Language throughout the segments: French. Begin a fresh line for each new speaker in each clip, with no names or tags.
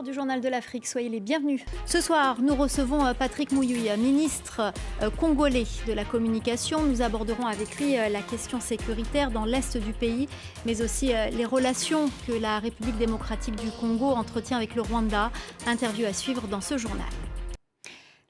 l'heure du Journal de l'Afrique, soyez les bienvenus. Ce soir, nous recevons Patrick Mouyouya, ministre congolais de la communication. Nous aborderons avec lui la question sécuritaire dans l'est du pays, mais aussi les relations que la République démocratique du Congo entretient avec le Rwanda. Interview à suivre dans ce journal.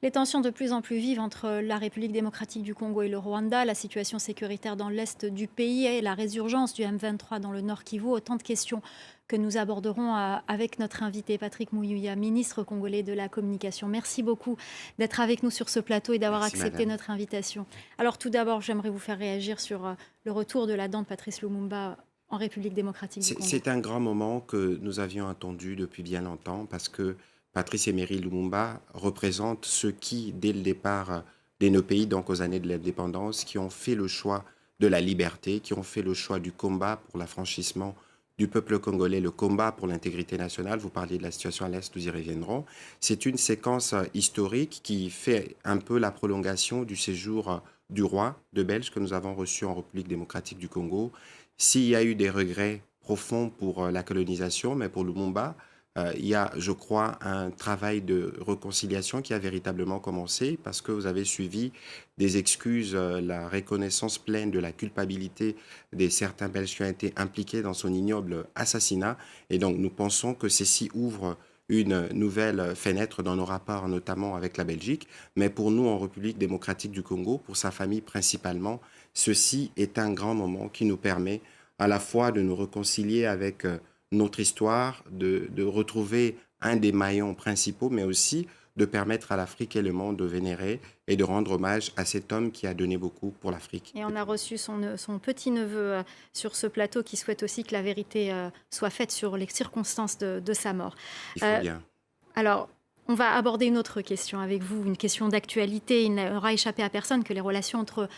Les tensions de plus en plus vives entre la République démocratique du Congo et le Rwanda, la situation sécuritaire dans l'est du pays et la résurgence du M23 dans le Nord Kivu, autant de questions que nous aborderons avec notre invité Patrick Mouyouya, ministre congolais de la communication. Merci beaucoup d'être avec nous sur ce plateau et d'avoir accepté notre invitation. Alors tout d'abord, j'aimerais vous faire réagir sur le retour de la dent de Patrice Lumumba en République démocratique du Congo.
C'est un grand moment que nous avions attendu depuis bien longtemps parce que Patrice Emery Lumumba représente ceux qui, dès le départ de nos pays, donc aux années de l'indépendance, qui ont fait le choix de la liberté, qui ont fait le choix du combat pour l'affranchissement du peuple congolais, le combat pour l'intégrité nationale. Vous parliez de la situation à l'Est, nous y reviendrons. C'est une séquence historique qui fait un peu la prolongation du séjour du roi de Belge que nous avons reçu en République démocratique du Congo. S'il y a eu des regrets profonds pour la colonisation, mais pour Lumumba, il y a, je crois, un travail de réconciliation qui a véritablement commencé parce que vous avez suivi des excuses, la reconnaissance pleine de la culpabilité de certains Belges qui ont été impliqués dans son ignoble assassinat. Et donc, nous pensons que ceci ouvre une nouvelle fenêtre dans nos rapports, notamment avec la Belgique. Mais pour nous, en République démocratique du Congo, pour sa famille principalement, ceci est un grand moment qui nous permet à la fois de nous réconcilier avec notre histoire, de retrouver un des maillons principaux, mais aussi de permettre à l'Afrique et le monde de vénérer et de rendre hommage à cet homme qui a donné beaucoup pour l'Afrique.
Et on a reçu son petit-neveu sur ce plateau qui souhaite aussi que la vérité soit faite sur les circonstances de sa mort.
Il faut bien.
Alors, on va aborder une autre question avec vous, une question d'actualité. Il n'aura échappé à personne que les relations entre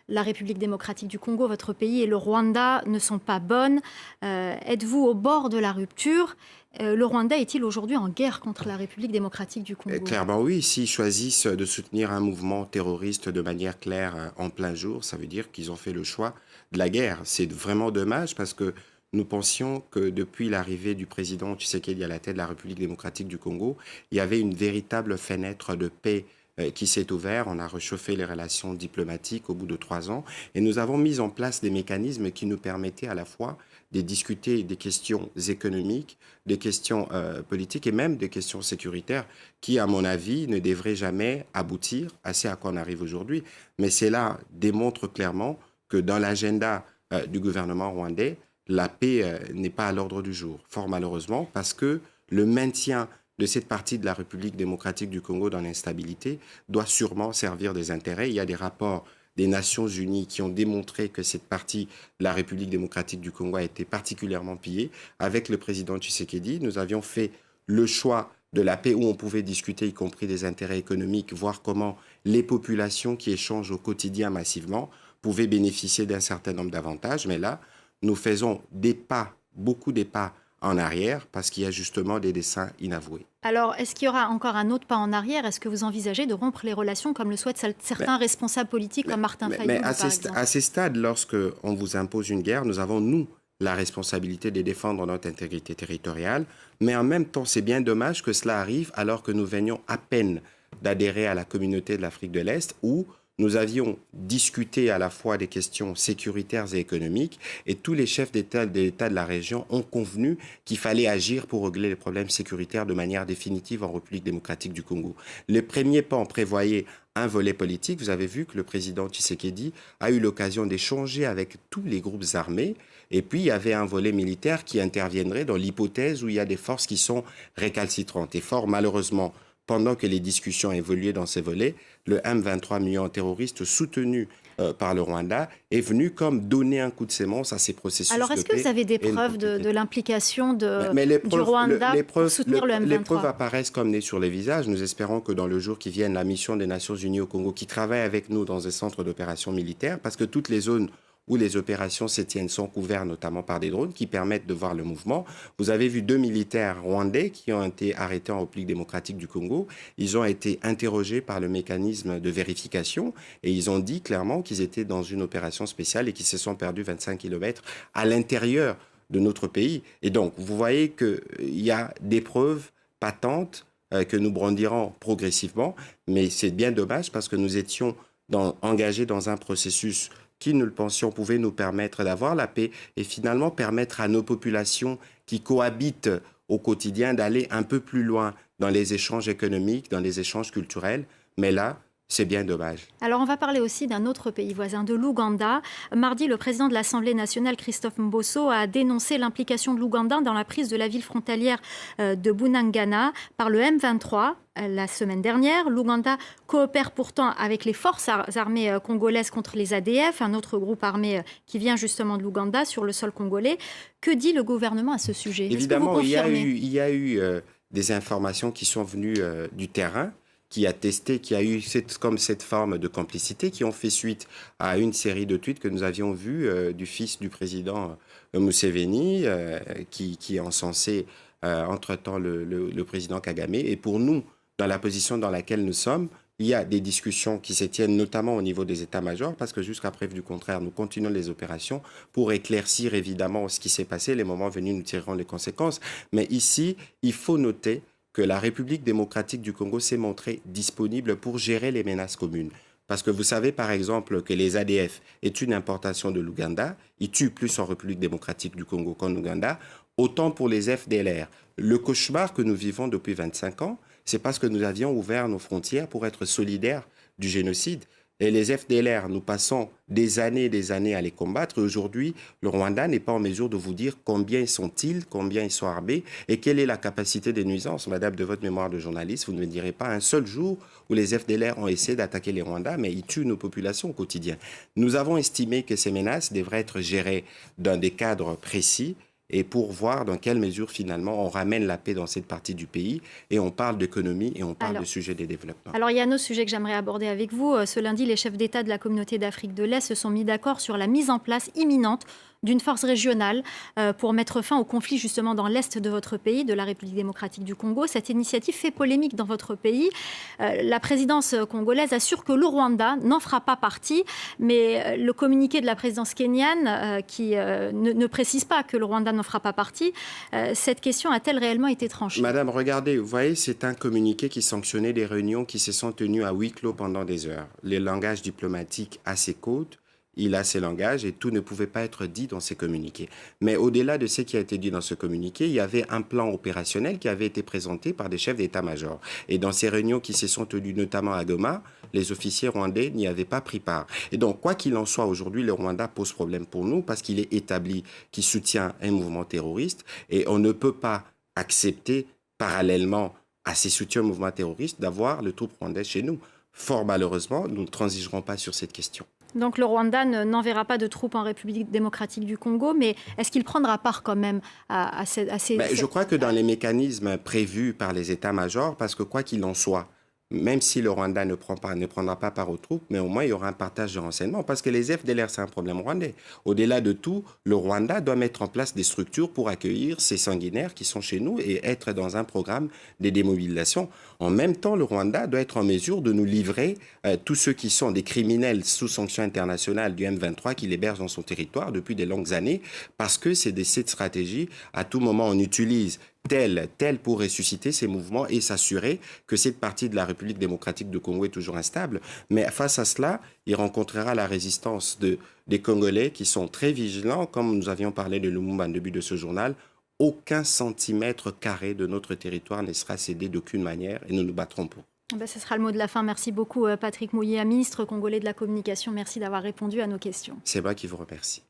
la République démocratique du Congo, votre pays, et le Rwanda ne sont pas bonnes. Êtes-vous au bord de la rupture ? Le Rwanda est-il aujourd'hui en guerre contre la République démocratique du Congo ?
Clairement oui, s'ils choisissent de soutenir un mouvement terroriste de manière claire en plein jour, ça veut dire qu'ils ont fait le choix de la guerre. C'est vraiment dommage parce que nous pensions que depuis l'arrivée du président Tshisekedi à la tête de la République démocratique du Congo, il y avait une véritable fenêtre de paix qui s'est ouvert. On a réchauffé les relations diplomatiques au bout de 3 ans et nous avons mis en place des mécanismes qui nous permettaient à la fois de discuter des questions économiques, des questions politiques et même des questions sécuritaires qui, à mon avis, ne devraient jamais aboutir à ce à quoi on arrive aujourd'hui. Mais cela démontre clairement que dans l'agenda du gouvernement rwandais, la paix n'est pas à l'ordre du jour, fort malheureusement, parce que le maintien de cette partie de la République démocratique du Congo dans l'instabilité doit sûrement servir des intérêts. Il y a des rapports des Nations Unies qui ont démontré que cette partie de la République démocratique du Congo a été particulièrement pillée. Avec le président Tshisekedi, nous avions fait le choix de la paix où on pouvait discuter, y compris des intérêts économiques, voir comment les populations qui échangent au quotidien massivement pouvaient bénéficier d'un certain nombre d'avantages. Mais là, nous faisons des pas, beaucoup des pas en arrière parce qu'il y a justement des desseins inavoués.
Alors, est-ce qu'il y aura encore un autre pas en arrière ? Est-ce que vous envisagez de rompre les relations comme le souhaitent certains responsables politiques comme Martin Fayulu, par exemple ?
À ces stades, lorsqu'on vous impose une guerre, nous avons, nous, la responsabilité de défendre notre intégrité territoriale. Mais en même temps, c'est bien dommage que cela arrive alors que nous venions à peine d'adhérer à la communauté de l'Afrique de l'Est où nous avions discuté à la fois des questions sécuritaires et économiques et tous les chefs d'État de la région ont convenu qu'il fallait agir pour régler les problèmes sécuritaires de manière définitive en République démocratique du Congo. Le premier pas en prévoyait un volet politique. Vous avez vu que le président Tshisekedi a eu l'occasion d'échanger avec tous les groupes armés. Et puis, il y avait un volet militaire qui interviendrait dans l'hypothèse où il y a des forces qui sont récalcitrantes. Et fort malheureusement, pendant que les discussions évoluaient dans ces volets, le M23 millions terroristes soutenu par le Rwanda est venu comme donner un coup de sémence à ces processus.
Alors, est-ce que vous avez des preuves de l'implication du Rwanda pour soutenir le M23 ?
Les preuves apparaissent comme nées sur les visages. Nous espérons que dans le jour qui vienne, la mission des Nations Unies au Congo, qui travaille avec nous dans un centre d'opération militaire, parce que toutes les zones où les opérations se tiennent sont couvertes notamment par des drones qui permettent de voir le mouvement. Vous avez vu 2 militaires rwandais qui ont été arrêtés en République démocratique du Congo. Ils ont été interrogés par le mécanisme de vérification et ils ont dit clairement qu'ils étaient dans une opération spéciale et qu'ils se sont perdus 25 km à l'intérieur de notre pays. Et donc, vous voyez qu'il y a des preuves patente que nous brandirons progressivement. Mais c'est bien dommage parce que nous étions engagés dans un processus qui, nous le pensions, pouvait nous permettre d'avoir la paix et finalement permettre à nos populations qui cohabitent au quotidien d'aller un peu plus loin dans les échanges économiques, dans les échanges culturels. Mais là, c'est bien dommage.
Alors, on va parler aussi d'un autre pays voisin, de l'Ouganda. Mardi, le président de l'Assemblée nationale, Christophe Mbosso, a dénoncé l'implication de l'Ouganda dans la prise de la ville frontalière de Bunagana par le M23. La semaine dernière, l'Ouganda coopère pourtant avec les forces armées congolaises contre les ADF, un autre groupe armé qui vient justement de l'Ouganda sur le sol congolais. Que dit le gouvernement à ce sujet?
Évidemment, il y a eu des informations qui sont venues du terrain, qui a testé, qui a eu comme cette forme de complicité, qui ont fait suite à une série de tweets que nous avions vus du fils du président Museveni, qui encensait entre-temps le président Kagame. Et pour nous, dans la position dans laquelle nous sommes, il y a des discussions qui se tiennent notamment au niveau des états-majors, parce que jusqu'à preuve du contraire, nous continuons les opérations pour éclaircir évidemment ce qui s'est passé. Les moments venus, nous tirerons les conséquences. Mais ici, il faut noter que la République démocratique du Congo s'est montrée disponible pour gérer les menaces communes. Parce que vous savez, par exemple, que les ADF est une importation de l'Ouganda. Ils tuent plus en République démocratique du Congo qu'en Ouganda. Autant pour les FDLR. Le cauchemar que nous vivons depuis 25 ans, c'est parce que nous avions ouvert nos frontières pour être solidaires du génocide. Et les FDLR, nous passons des années à les combattre. Aujourd'hui, le Rwanda n'est pas en mesure de vous dire combien sont-ils, combien ils sont armés et quelle est la capacité des nuisances. Madame, de votre mémoire de journaliste, vous ne me direz pas un seul jour où les FDLR ont essayé d'attaquer les Rwandais, mais ils tuent nos populations au quotidien. Nous avons estimé que ces menaces devraient être gérées dans des cadres précis et pour voir dans quelle mesure, finalement, on ramène la paix dans cette partie du pays. Et on parle d'économie et on parle de sujets des développements.
Alors, il y a un autre sujet que j'aimerais aborder avec vous. Ce lundi, les chefs d'État de la communauté d'Afrique de l'Est se sont mis d'accord sur la mise en place imminente d'une force régionale pour mettre fin au conflit justement dans l'est de votre pays, de la République démocratique du Congo. Cette initiative fait polémique dans votre pays. La présidence congolaise assure que le Rwanda n'en fera pas partie, mais le communiqué de la présidence kenyane qui ne précise pas que le Rwanda n'en fera pas partie, cette question a-t-elle réellement été tranchée?
Madame, regardez, vous voyez, c'est un communiqué qui sanctionnait des réunions qui se sont tenues à huis clos pendant des heures. Le langage diplomatique a ses codes. Il a ses langages et tout ne pouvait pas être dit dans ces communiqués. Mais au-delà de ce qui a été dit dans ce communiqué, il y avait un plan opérationnel qui avait été présenté par des chefs d'état-major. Et dans ces réunions qui se sont tenues notamment à Goma, les officiers rwandais n'y avaient pas pris part. Et donc, quoi qu'il en soit, aujourd'hui, le Rwanda pose problème pour nous parce qu'il est établi qu'il soutient un mouvement terroriste et on ne peut pas accepter parallèlement à ces soutiens au mouvement terroriste d'avoir le troupe rwandais chez nous. Fort malheureusement, nous ne transigerons pas sur cette question.
Donc le Rwanda n'enverra pas de troupes en République démocratique du Congo, mais est-ce qu'il prendra part quand même à ces...
Je crois que dans les mécanismes prévus par les états-majors, parce que quoi qu'il en soit, même si le Rwanda ne prendra pas part aux troupes, mais au moins il y aura un partage de renseignements, parce que les FDLR, c'est un problème rwandais. Au-delà de tout, le Rwanda doit mettre en place des structures pour accueillir ces sanguinaires qui sont chez nous et être dans un programme de démobilisation. En même temps, le Rwanda doit être en mesure de nous livrer tous ceux qui sont des criminels sous sanction internationale du M23 qui l'hébergent dans son territoire depuis des longues années, parce que c'est cette stratégie, à tout moment on utilise tel pour ressusciter ces mouvements et s'assurer que cette partie de la République démocratique du Congo est toujours instable. Mais face à cela, il rencontrera la résistance des Congolais qui sont très vigilants, comme nous avions parlé de Lumumba en début de ce journal. Aucun centimètre carré de notre territoire ne sera cédé d'aucune manière et nous nous battrons pour.
Ce sera le mot de la fin. Merci beaucoup Patrick Mouyiya, ministre congolais de la communication. Merci d'avoir répondu à nos questions.
C'est moi qui vous remercie.